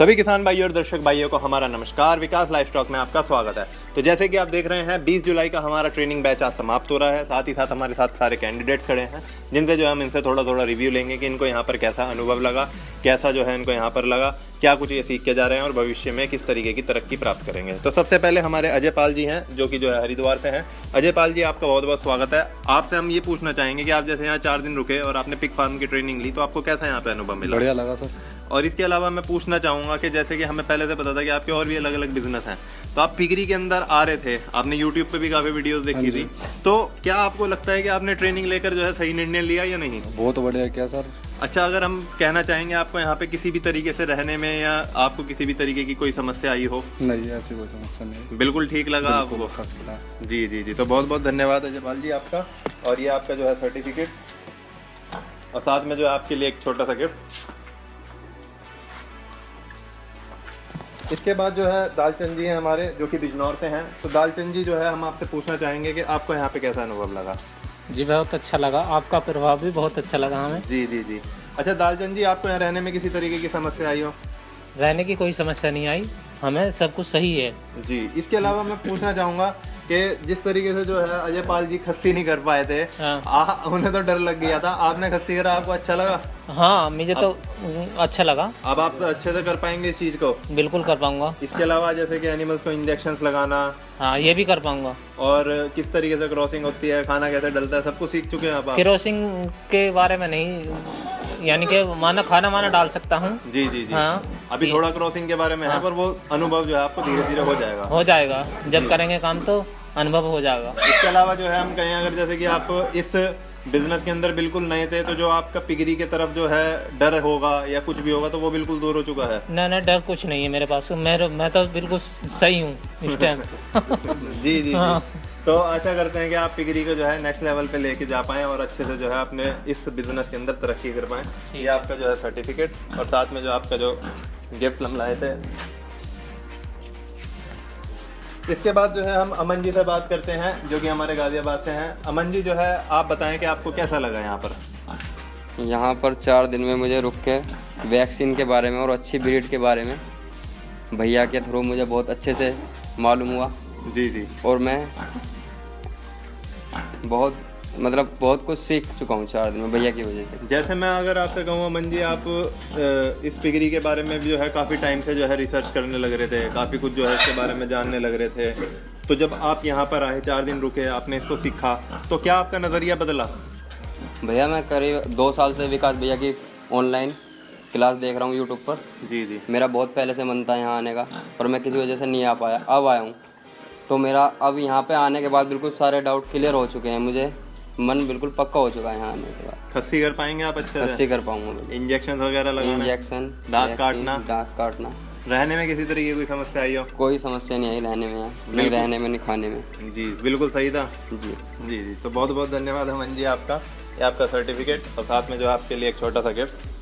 सभी किसान भाइयों और दर्शक भाइयों को हमारा नमस्कार। विकास लाइफ स्टॉक में आपका स्वागत है। तो जैसे कि आप देख रहे हैं 20 जुलाई का हमारा ट्रेनिंग बैच आज समाप्त हो रहा है। साथ ही साथ हमारे साथ सारे कैंडिडेट्स खड़े हैं जिनसे जो हम इनसे थोड़ा रिव्यू लेंगे कि इनको यहाँ पर कैसा अनुभव लगा, कैसा जो है इनको यहाँ पर लगा, क्या कुछ ये सीख के जा रहे हैं और भविष्य में किस तरीके की तरक्की प्राप्त करेंगे। तो सबसे पहले हमारे अजय पाल जी हैं जो कि जो है हरिद्वार से हैं। अजय पाल जी, आपका बहुत बहुत स्वागत है। आपसे हम ये पूछना चाहेंगे कि आप जैसे यहाँ 4 दिन रुके और आपने पिग फार्म की ट्रेनिंग ली, तो आपको कैसा यहाँ पे अनुभव मिला? बढ़िया लगा सर। और इसके अलावा मैं पूछना चाहूँगा कि जैसे कि हमें पहले से पता था कि आपके और भी अलग अलग बिजनेस हैं, तो आप पिगरी के अंदर आ रहे थे, आपने यूट्यूब पे भी काफ़ी वीडियोस देखी थी, तो क्या आपको लगता है कि आपने ट्रेनिंग लेकर जो है सही निर्णय लिया या नहीं? बहुत बढ़िया क्या सर। अच्छा, अगर हम कहना चाहेंगे आपको यहाँ पे किसी भी तरीके से रहने में या आपको किसी भी तरीके की कोई समस्या आई हो? नहीं, ऐसी कोई समस्या नहीं। बिल्कुल ठीक लगा आपको? जी जी जी, तो बहुत बहुत धन्यवाद अजय पाल जी आपका। और ये आपका जो है सर्टिफिकेट और साथ में जो है आपके लिए एक छोटा सा गिफ्ट। इसके बाद जो है दालचंद जी हैं हमारे, जो कि बिजनौर से हैं। तो दालचंद जी जो है हम आपसे पूछना चाहेंगे कि आपको यहाँ पे कैसा अनुभव लगा? जी बहुत अच्छा लगा, आपका प्रभाव भी बहुत अच्छा लगा हमें। जी जी जी। अच्छा दालचंद जी, आपको यहाँ रहने में किसी तरीके की समस्या आई हो? रहने की कोई समस्या नहीं आई, हमें सब कुछ सही है। जी। इसके अलावा मैं पूछना चाहूँगा कि जिस तरीके से जो है अजय पाल जी खस्सी नहीं कर पाए थे, उन्हें तो डर लग गया था, आपने खस्सी करा, आपको अच्छा लगा? हाँ, मुझे तो अच्छा लगा। अब आप अच्छे से कर पाएंगे इस चीज़ को? बिल्कुल कर पाऊंगा। इसके अलावा जैसे कि एनिमल्स को इंजेक्शंस लगाना, हाँ ये भी कर पाऊंगा। और किस तरीके से क्रॉसिंग होती है, खाना कैसे डलता है, सब कुछ सीख चुके हैं आप? क्रॉसिंग के बारे में नहीं, यानी कि खाना वाना डाल सकता हूँ। जी जी जी। हाँ, अभी थोड़ा क्रॉसिंग के बारे में है, पर वो अनुभव जो है आपको धीरे धीरे हो जाएगा। जब करेंगे काम तो अनुभव हो जाएगा। इसके अलावा जो है हम कहें, अगर जैसे कि आप इस बिजनेस के अंदर बिल्कुल नए थे, तो जो आपका पिगरी के तरफ जो है डर होगा या कुछ भी होगा, तो वो बिल्कुल दूर हो चुका है? नहीं, डर कुछ नहीं है मेरे पास, मैं तो बिल्कुल सही हूँ इस टाइम। जी जी जी। तो आशा करते हैं कि आप पिगरी को जो है नेक्स्ट लेवल पे लेके जा पाएं और अच्छे से जो है अपने इस बिजनेस के अंदर तरक्की कर पाएं। ये आपका जो है सर्टिफिकेट और साथ में जो आपका जो गिफ्ट हम लाए थे। इसके बाद जो है हम अमन जी से बात करते हैं जो कि हमारे गाजियाबाद से हैं। अमन जी जो है, आप बताएं कि आपको कैसा लगा यहाँ पर? यहाँ पर 4 दिन में मुझे रुक के वैक्सीन के बारे में और अच्छी ब्रीड के बारे में भैया के थ्रू मुझे बहुत अच्छे से मालूम हुआ। जी जी। और मैं बहुत कुछ सीख चुका हूँ 4 दिन में भैया की वजह से। जैसे मैं अगर आपसे कहूँ अमन जी, आप इस पिगरी के बारे में भी जो है काफ़ी टाइम से जो है रिसर्च करने लग रहे थे, काफ़ी कुछ जो है इसके बारे में जानने लग रहे थे, तो जब आप यहाँ पर आए, 4 दिन रुके, आपने इसको सीखा, तो क्या आपका नज़रिया बदला? भैया मैं करीब 2 साल से विकास भैया की ऑनलाइन क्लास देख रहा हूँ यूट्यूब पर। जी जी। मेरा बहुत पहले से मन था यहाँ आने का, पर मैं किसी वजह से नहीं आ पाया, अब आया हूँ। तो मेरा अब यहाँ पे आने के बाद बिल्कुल सारे डाउट क्लियर हो चुके हैं, मुझे मन बिल्कुल पक्का हो चुका है यहाँ आने के बाद। खस्सी कर पाएंगे आप अच्छे से? खस्सी कर पाऊंगा। इंजेक्शन वगैरह लगाना? इंजेक्शन, दांत काटना। रहने में किसी तरीके की कोई समस्या आई हो? कोई समस्या नहीं आई रहने में, नहीं रहने में, नहीं खाने में। जी बिल्कुल सही था। जी जी जी। तो बहुत बहुत धन्यवाद अमन जी आपका। ये आपका सर्टिफिकेट और साथ में जो आपके लिए एक छोटा सा गिफ्ट।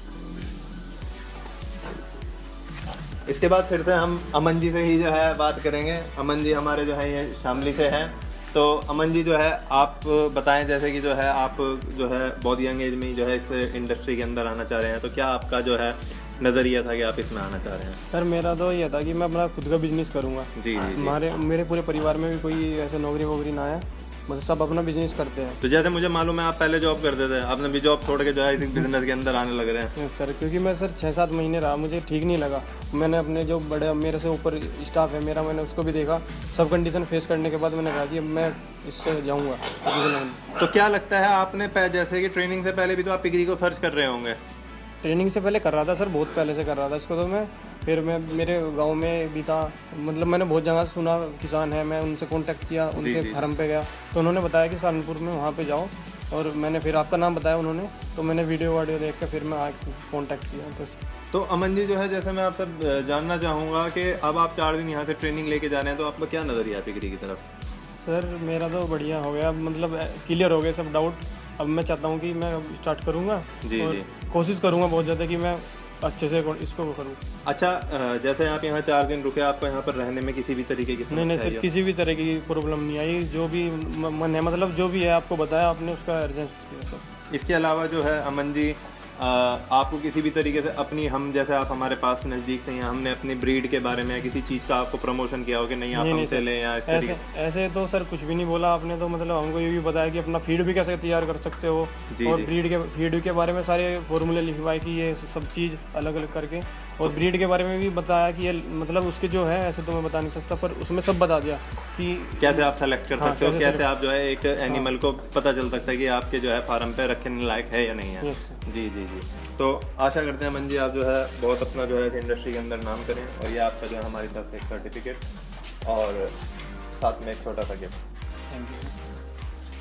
इसके बाद फिर से हम अमन जी से ही जो है बात करेंगे। अमन जी हमारे जो है ये शामली से हैं। तो अमन जी जो है, आप बताएं, जैसे कि जो है आप जो है बहुत यंग एज में ही जो है इस इंडस्ट्री के अंदर आना चाह रहे हैं, तो क्या आपका जो है नज़रिया था कि आप इसमें आना चाह रहे हैं? सर मेरा तो ये था कि मैं अपना खुद का बिजनेस करूँगा। जी जी। मेरे पूरे परिवार में भी कोई ऐसे नौकरी वोकरी ना है, मतलब सब अपना बिजनेस करते हैं। तो जैसे मुझे मालूम है आप पहले जॉब करते थे, आपने भी जॉब छोड़ के जो है बिजनेस के अंदर आने लग रहे हैं? सर क्योंकि मैं सर 6-7 महीने रहा, मुझे ठीक नहीं लगा। मैंने अपने जो बड़े मेरे से ऊपर स्टाफ है मेरा, मैंने उसको भी देखा, सब कंडीशन फेस करने के बाद मैंने कहा कि मैं इससे जाऊँगा। तो क्या लगता है आपने जैसे कि ट्रेनिंग से पहले भी तो आप पिगरी को सर्च कर रहे होंगे? ट्रेनिंग से पहले कर रहा था सर, बहुत पहले से कर रहा था इसको। तो मैं मेरे गांव में भी था, मतलब मैंने बहुत जगह सुना किसान है, मैं उनसे कांटेक्ट किया, उनके फार्म पे गया, तो उन्होंने बताया कि सहारनपुर में वहाँ पे जाओ, और मैंने फिर आपका नाम बताया उन्होंने, तो मैंने वीडियो देख के फिर मैं कांटेक्ट किया। तो अमन जी जो है, जैसे मैं आपसे जानना चाहूँगा कि अब आप 4 दिन यहाँ से ट्रेनिंग लेके जा रहे हैं, तो आपका क्या नज़रिया है पिगरी की तरफ? सर मेरा तो बढ़िया हो गया, मतलब क्लियर हो गए सब डाउट। अब मैं चाहता हूँ कि मैं स्टार्ट करूँगा और कोशिश करूँगा बहुत ज़्यादा कि मैं अच्छे से इसको करूँ। अच्छा, जैसे आप यहाँ 4 दिन रुके, आपको यहाँ पर रहने में किसी भी तरीके की नहीं सर, किसी भी तरह की प्रॉब्लम नहीं आई, जो भी मन है, मतलब जो भी है आपको बताया आपने, उसका एडजस्ट किया सर। इसके अलावा जो है अमन जी, आपको किसी भी तरीके से अपनी, हम जैसे आप हमारे पास नज़दीक थे, हमने अपनी ब्रीड के बारे में किसी चीज़ का आपको प्रमोशन किया हो कि नहीं आप हमसे लें या इस तरीके? ऐसे तो सर कुछ भी नहीं बोला आपने, तो मतलब हमको ये भी बताया कि अपना फीड भी कैसे तैयार कर सकते हो, और ब्रीड के फीड के बारे में सारे फॉर्मूले लिखवाए कि ये सब चीज़ अलग अलग करके, और ब्रीड के बारे में भी बताया कि ये मतलब उसके जो है, ऐसे तो मैं बता नहीं सकता, पर उसमें सब बता दिया कि कैसे आप सेलेक्ट कर सकते हो, कैसे आप जो है एक एनिमल को पता चल सकता है कि आपके जो है फार्म पे रखने लायक है या नहीं है। जी जी जी। तो आशा करते हैं अमन जी आप जो है बहुत अपना जो है इस इंडस्ट्री के अंदर नाम करें, और ये आपका जो है हमारी तरफ से एक सर्टिफिकेट और साथ में एक छोटा सा गिफ्ट।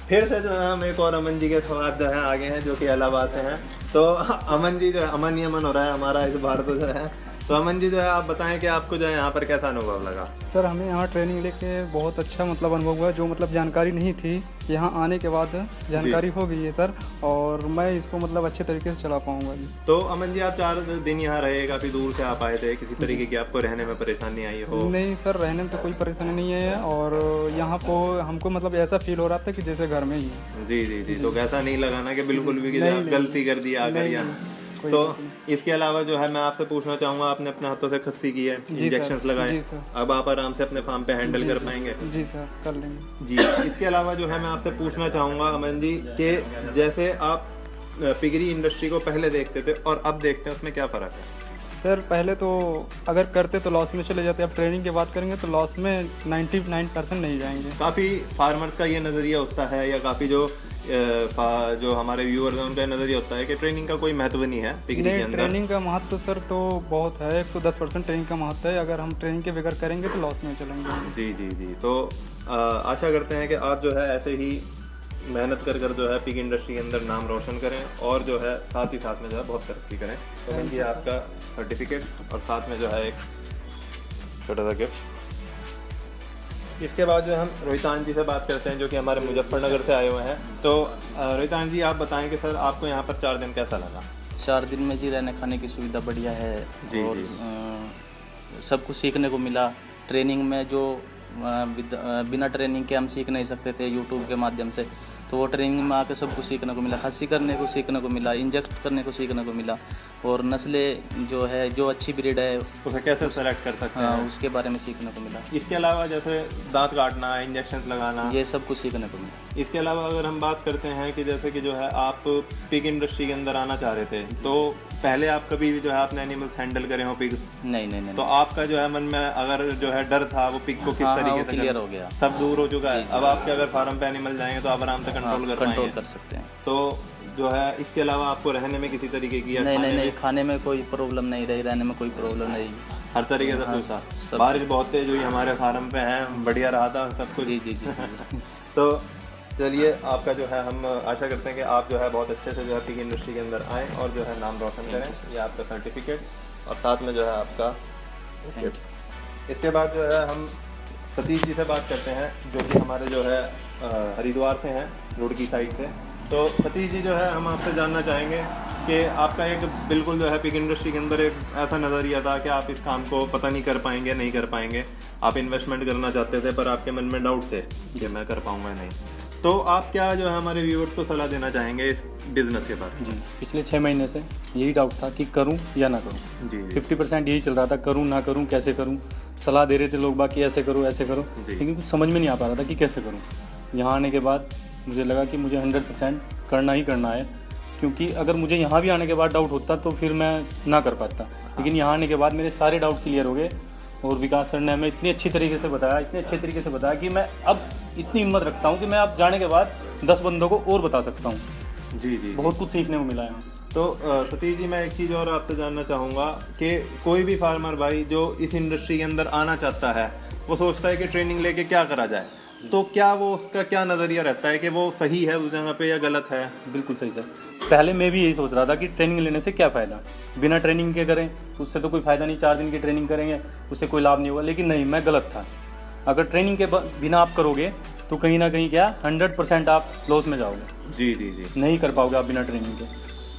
फिर से जो है हम एक और अमन जी के साथ जो है आगे हैं, जो कि इलाहाबाद से हैं। तो अमन जी जो है, अमन ही अमन हो रहा है हमारा इस बार तो जो है। तो अमन जी जो है आप बताएं कि आपको जो है यहाँ पर कैसा अनुभव लगा? सर हमें यहाँ ट्रेनिंग लेके बहुत अच्छा मतलब अनुभव हुआ, जो मतलब जानकारी नहीं थी यहाँ आने के बाद जानकारी हो गई है सर, और मैं इसको मतलब अच्छे तरीके से चला पाऊँगा जी। तो अमन जी आप 4 दिन यहाँ रहे, काफ़ी दूर से आप आए थे, किसी तरीके की आपको रहने में परेशानी आई हो? नहीं सर, रहने में तो कोई परेशानी नहीं है, और यहाँ को हमको मतलब ऐसा फील हो रहा था कि जैसे घर में ही है। जी जी जी। तो कैसा नहीं लगा ना कि बिल्कुल भी कि आप गलती कर दी आकर यहाँ? तो इसके अलावा जो है मैं आपसे पूछना चाहूँगा, आपने अपने हाथों से खस्सी की है, इंजेक्शंस लगाए, अब आप आराम से अपने फार्म पे हैंडल कर पाएंगे? जी सर, कर लेंगे जी। इसके अलावा जो है मैं आपसे पूछना चाहूँगा अमन जी कि जैसे आप पिगरी इंडस्ट्री को पहले देखते थे और अब देखते हैं, उसमें क्या फ़र्क है? सर पहले तो अगर करते तो लॉस में चले जाते, अब ट्रेनिंग की बात करेंगे तो लॉस में 99% नहीं जाएंगे। काफ़ी फार्मर्स का ये नज़रिया होता है, या काफ़ी जो हमारे व्यूअर्स हैं उनका नज़रिया होता है कि ट्रेनिंग का कोई महत्व नहीं है पिगरी के अंदर। ट्रेनिंग का महत्व सर तो बहुत है, 110% ट्रेनिंग का महत्व है, अगर हम ट्रेनिंग के बगैर करेंगे तो लॉस में चलेंगे। जी जी जी। तो आशा करते हैं कि आप जो है ऐसे ही मेहनत कर जो है पिग इंडस्ट्री के अंदर नाम रोशन करें, और जो है साथ ही साथ में जो है बहुत तरक्की करें। तो ये आपका सर्टिफिकेट और साथ में जो है एक छोटा सा गिफ्ट। इसके बाद जो हम रोहितान जी से बात करते हैं, जो कि हमारे मुजफ्फरनगर से आए हुए हैं। तो रोहितान जी आप बताएं कि सर आपको यहाँ पर 4 दिन कैसा लगा? 4 दिन में जी रहने खाने की सुविधा बढ़िया है, जी, और जी। सब कुछ सीखने को मिला। ट्रेनिंग में जो बिना ट्रेनिंग के हम सीख नहीं सकते थे यूट्यूब के माध्यम से, तो वो ट्रेनिंग में आके सब कुछ सीखने को मिला, खस्सी करने को सीखने को मिला, इंजेक्ट करने को सीखने को मिला, और नस्लें जो है, जो अच्छी ब्रीड है उसे कैसे सेलेक्ट कर सकते हैं, उसके बारे में सीखने को मिला। इसके अलावा जैसे दांत काटना, इंजेक्शन लगाना, ये सब कुछ सीखने को मिला। इसके अलावा अगर हम बात करते हैं कि जैसे कि जो है आप पिग इंडस्ट्री के अंदर आना चाह रहे थे, तो पहले आप कभी भी जो है आपने एनिमल्स हैंडल करे हो पिग? नहीं। तो आपका जो है मन में अगर जो है डर था वो पिग को किस तरीके से क्लियर हो गया, सब दूर हो चुका है। अब आपके अगर फार्म पे एनिमल जाएंगे तो आप आराम से कंट्रोल कर सकते हैं। तो जो है इसके अलावा आपको रहने में किसी तरीके की नहीं, खाने में कोई प्रॉब्लम नहीं रही, रहने में कोई प्रॉब्लम नहीं, हर तरीके से सब। बारिश बहुत तेज हुई हमारे फार्म पे है, बढ़िया रहा था सब कुछ। जी। तो चलिए आपका जो है हम आशा करते हैं कि आप जो है बहुत अच्छे से जो है पिग इंडस्ट्री के अंदर आएँ और जो है नाम रोशन करें। ये आपका सर्टिफिकेट और साथ में जो है आपका गिफ्ट। इसके बाद जो है हम सतीश जी से बात करते हैं, जो कि हमारे जो है हरिद्वार से हैं, रुड़की साइड से। तो सतीश जी जो है हम आपसे जानना चाहेंगे कि आपका एक बिल्कुल जो है पिग इंडस्ट्री के अंदर एक ऐसा नज़रिया था कि आप इस काम को पता नहीं कर पाएंगे, आप इन्वेस्टमेंट करना चाहते थे पर आपके मन में डाउट थे कि मैं कर पाऊँगा नहीं। तो आप क्या जो है हमारे व्यूअर्स को सलाह देना चाहेंगे इस बिज़नेस के बारे में? जी, पिछले 6 महीने से यही डाउट था कि करूं या ना करूं। जी 50% यही चल रहा था, करूं ना करूं, कैसे करूं। सलाह दे रहे थे लोग बाकी ऐसे करो ऐसे करो, लेकिन कुछ समझ में नहीं आ पा रहा था कि कैसे करूं। यहाँ आने के बाद मुझे लगा कि मुझे 100% करना ही करना है, क्योंकि अगर मुझे यहाँ भी आने के बाद डाउट होता तो फिर मैं ना कर पाता, लेकिन यहाँ आने के बाद मेरे सारे डाउट क्लियर हो गए। और विकास सर ने हमें इतनी अच्छी तरीके से बताया कि मैं अब इतनी हिम्मत रखता हूँ कि मैं अब जाने के बाद 10 बंदों को और बता सकता हूँ। जी बहुत कुछ सीखने को मिला है। तो सतीश जी मैं एक चीज़ और आपसे जानना चाहूँगा कि कोई भी फार्मर भाई जो इस इंडस्ट्री के अंदर आना चाहता है, वो सोचता है कि ट्रेनिंग लेके क्या करा जाए, तो क्या वो उसका क्या नज़रिया रहता है कि वो सही है उस जगह पे या गलत है? बिल्कुल सही सर, पहले मैं भी यही सोच रहा था कि ट्रेनिंग लेने से क्या फ़ायदा, बिना ट्रेनिंग के करें तो उससे तो कोई फ़ायदा नहीं, 4 दिन की ट्रेनिंग करेंगे उससे कोई लाभ नहीं होगा। लेकिन नहीं, मैं गलत था। अगर ट्रेनिंग के बिना आप करोगे तो कहीं ना कहीं क्या 100% आप लॉस में जाओगे। जी नहीं कर पाओगे आप बिना ट्रेनिंग के।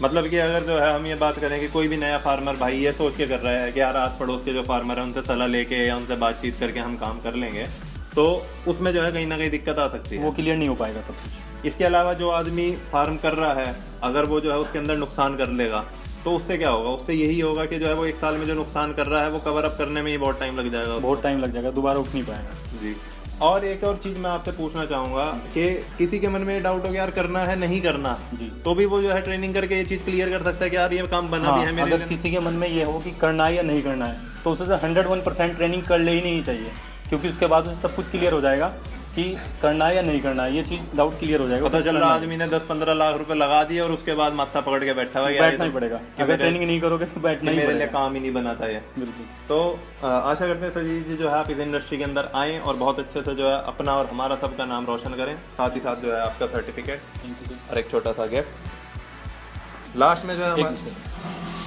मतलब कि अगर जो है हम ये बात करें कि कोई भी नया फार्मर भाई ये सोच के कर रहा है कि यार आस पड़ोस के जो फार्मर है उनसे सलाह लेके या उनसे बातचीत करके हम काम कर लेंगे, तो उसमें जो है कहीं ना कहीं दिक्कत आ सकती है, वो क्लियर नहीं हो पाएगा सब कुछ। इसके अलावा जो आदमी फार्म कर रहा है, अगर वो जो है उसके अंदर नुकसान कर लेगा तो उससे क्या होगा? उससे यही होगा कि जो है वो 1 साल में जो नुकसान कर रहा है वो कवर अप करने में ही बहुत टाइम लग जाएगा। बहुत टाइम लग जाएगा, दोबारा उठ नहीं पाएगा। जी। और एक और चीज़ मैं आपसे पूछना चाहूँगा कि किसी के मन में ये डाउट हो गया यार करना है नहीं करना, जी, तो भी वो जो है ट्रेनिंग करके ये चीज़ क्लियर कर सकता है कि यार ये काम बना भी है मेरे अगर लिए। किसी के मन में ये हो कि करना है या नहीं करना है तो उसे 101% ट्रेनिंग कर ले ही नहीं चाहिए, क्योंकि उसके बाद उसे सब कुछ क्लियर हो जाएगा कि करना है या नहीं करना है। ये चीज़ डाउट क्लियर हो जाएगा। पता चल रहा आदमी ने 10-15 लाख रुपए लगा दिए और उसके बाद माथा पकड़ के बैठा हुआ है, बैठना ही पड़ेगा। अगर ट्रेनिंग नहीं करोगे तो बैठना ही मेरे लिए पड़ेगा। काम ही नहीं बना था ये। बिल्कुल। तो आशा करते हैं सजीव जी जो है आप इस इंडस्ट्री के अंदर आएँ और बहुत अच्छे से जो है अपना और हमारा सबका नाम रोशन करें, साथ ही साथ जो है आपका सर्टिफिकेट थैंक यू और एक छोटा सा गिफ्ट लास्ट में जो है हमारा।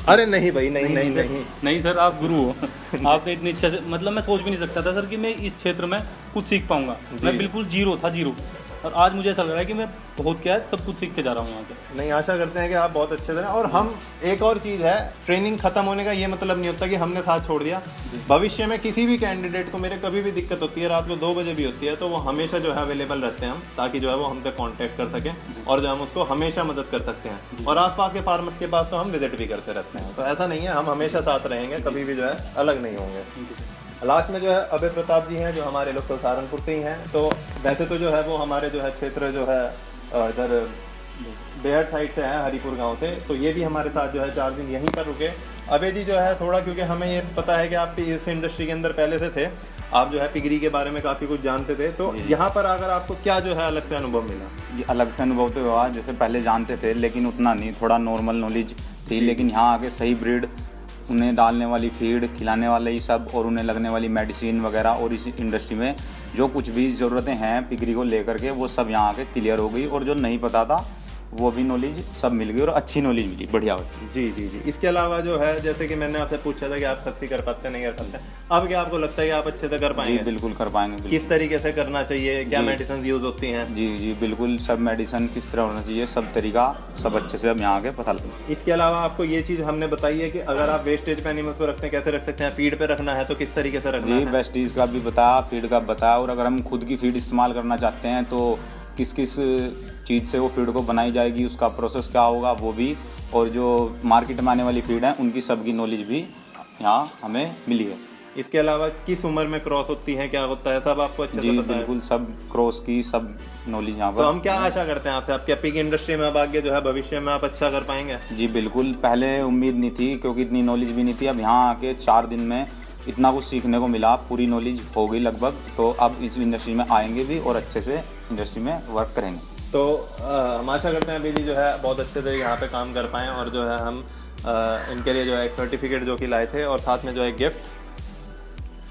अरे नहीं भाई, नहीं सर, आप गुरु हो। आपने इतनी अच्छे से, मतलब मैं सोच भी नहीं सकता था सर कि मैं इस क्षेत्र में कुछ सीख पाऊंगा। मैं बिल्कुल जीरो था, जीरो, और आज मुझे ऐसा लग रहा है कि मैं बहुत क्या है सब कुछ सीख के जा रहा हूँ यहाँ से। नहीं, आशा करते हैं कि आप बहुत अच्छे से। और हम एक और चीज़ है, ट्रेनिंग खत्म होने का ये मतलब नहीं होता कि हमने साथ छोड़ दिया। भविष्य में किसी भी कैंडिडेट को मेरे कभी भी दिक्कत होती है, रात को 2 बजे भी होती है, तो वो हमेशा जो है अवेलेबल रहते हैं हम, ताकि जो है वो हमसे कांटेक्ट कर सकें और जो हम उसको हमेशा मदद कर सकते हैं। और आसपास के फार्मर्स के पास तो हम विजिट भी करते रहते हैं, तो ऐसा नहीं है, हम हमेशा साथ रहेंगे, कभी भी जो है अलग नहीं होंगे। लास्ट में जो है अभय प्रताप जी हैं जो हमारे लोग तो सहारनपुर से ही हैं। तो वैसे तो जो है वो हमारे जो है क्षेत्र जो है इधर बेहट साइड से है, हरिपुर गांव से, तो ये भी हमारे साथ जो है 4 दिन यहीं पर रुके। अभय जी जो है थोड़ा, क्योंकि हमें ये पता है कि आप इस इंडस्ट्री के अंदर पहले से थे, आप जो है पिगरी के बारे में काफ़ी कुछ जानते थे, तो यहाँ पर आकर आपको क्या जो है अलग से अनुभव मिला? ये अलग से अनुभव तो हुआ, जैसे पहले जानते थे लेकिन उतना नहीं, थोड़ा नॉर्मल नॉलेज थी, लेकिन यहाँ आके सही ब्रीड, उन्हें डालने वाली फीड, खिलाने वाले ये सब, और उन्हें लगने वाली मेडिसिन वगैरह, और इस इंडस्ट्री में जो कुछ भी ज़रूरतें हैं पिगरी को लेकर के, वो सब यहाँ आके क्लियर हो गई, और जो नहीं पता था वो भी नॉलेज सब मिल गई, और अच्छी नॉलेज मिली, बढ़िया। जी जी जी। इसके अलावा जो है, जैसे कि मैंने आपसे पूछा था कि आप खस्सी कर पाते नहीं कर पाते, अब क्या आपको लगता है कि आप अच्छे से कर पाएंगे? जी बिल्कुल कर पाएंगे। बिल्कुल। किस तरीके से करना चाहिए, क्या मेडिसिन यूज होती हैं? जी जी बिल्कुल, सब मेडिसिन किस तरह होना चाहिए, सब तरीका सब अच्छे से अब यहाँ आके पता लगे। इसके अलावा आपको ये चीज़ हमने बताई है कि अगर आप वेस्टेज पे एनिमल्स को रखते हैं, कैसे रख सकते हैं, फीड पे रखना है तो किस तरीके से रखना जी, है? वेस्टीज का भी बताया, फीड का बताया, और अगर हम खुद की फीड इस्तेमाल करना चाहते हैं तो किस किस चीज़ से वो फीड को बनाई जाएगी, उसका प्रोसेस क्या होगा वो भी, और जो मार्केट में आने वाली फीड है उनकी सबकी नॉलेज भी यहाँ हमें मिली है। इसके अलावा किस उम्र में क्रॉस होती है, क्या होता है, सब आपको अच्छे से जी पता है? बिल्कुल, सब क्रॉस की सब नॉलेज यहाँ पर। तो हम क्या आशा करते हैं आपसे, आपके पिग इंडस्ट्री में अब आगे जो है भविष्य में आप अच्छा कर पाएंगे? जी बिल्कुल, पहले उम्मीद नहीं थी क्योंकि इतनी नॉलेज भी नहीं थी, अब यहाँ आके 4 दिन में इतना कुछ सीखने को मिला, पूरी नॉलेज हो गई लगभग, तो अब इस इंडस्ट्री में आएंगे भी और अच्छे से इंडस्ट्री में वर्क करेंगे। तो हम आशा करते हैं अभी जी जो है बहुत अच्छे से यहाँ पे काम कर पाएँ, और जो है हम इनके लिए जो है एक सर्टिफिकेट जो कि लाए थे, और साथ में जो है गिफ्ट,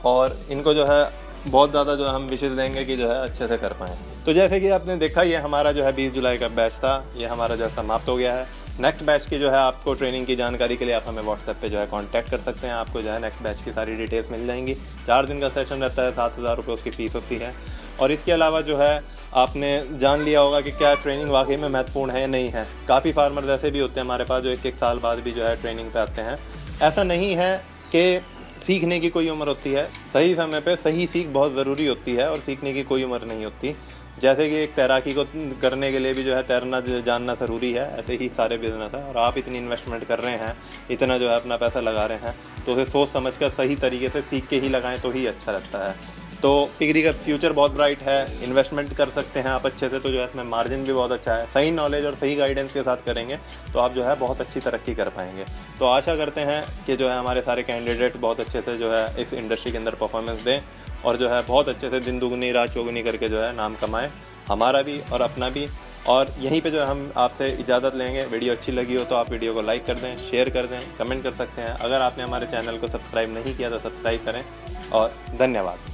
और इनको जो है बहुत ज़्यादा जो है हम विशेष देंगे कि जो है अच्छे से कर पाएँ। तो जैसे कि आपने देखा, ये हमारा जो है 20 जुलाई का बैच था, ये हमारा जो है समाप्त हो गया है। नेक्स्ट बैच की जो है आपको ट्रेनिंग की जानकारी के लिए आप हमें व्हाट्सएप पे जो है कांटेक्ट कर सकते हैं, आपको जो है नेक्स्ट बैच की सारी डिटेल्स मिल जाएंगी। 4 दिन का सेशन रहता है, 7,000 रुपये उसकी फ़ीस होती है। और इसके अलावा जो है आपने जान लिया होगा कि क्या ट्रेनिंग वाकई में महत्वपूर्ण है या नहीं है। काफ़ी फार्मर्स ऐसे भी होते हैं हमारे पास जो 1-1 साल बाद भी जो है ट्रेनिंग पे आते हैं। ऐसा नहीं है कि सीखने की कोई उम्र होती है, सही समय पे सही सीख बहुत ज़रूरी होती है, और सीखने की कोई उम्र नहीं होती। जैसे कि एक तैराकी को करने के लिए भी जो है तैरना जानना ज़रूरी है, ऐसे ही सारे बिजनेस है। और आप इतनी इन्वेस्टमेंट कर रहे हैं, इतना जो है अपना पैसा लगा रहे हैं, तो उसे सोच समझ कर सही तरीके से सीख के ही लगाएं तो ही अच्छा रहता है। तो पिगरी का फ्यूचर बहुत ब्राइट है, इन्वेस्टमेंट कर सकते हैं आप अच्छे से, तो जो है इसमें मार्जिन भी बहुत अच्छा है। सही नॉलेज और सही गाइडेंस के साथ करेंगे तो आप जो है बहुत अच्छी तरक्की कर पाएंगे। तो आशा करते हैं कि जो है हमारे सारे कैंडिडेट बहुत अच्छे से जो है इस इंडस्ट्री के अंदर परफॉर्मेंस दें, और जो है बहुत अच्छे से दिन दुगनी रात चौगुनी करके जो है नाम कमाएं, हमारा भी और अपना भी। और यहीं पे जो है हम आपसे इजाज़त लेंगे। वीडियो अच्छी लगी हो तो आप वीडियो को लाइक कर दें, शेयर कर दें, कमेंट कर सकते हैं। अगर आपने हमारे चैनल को सब्सक्राइब नहीं किया तो सब्सक्राइब करें, और धन्यवाद।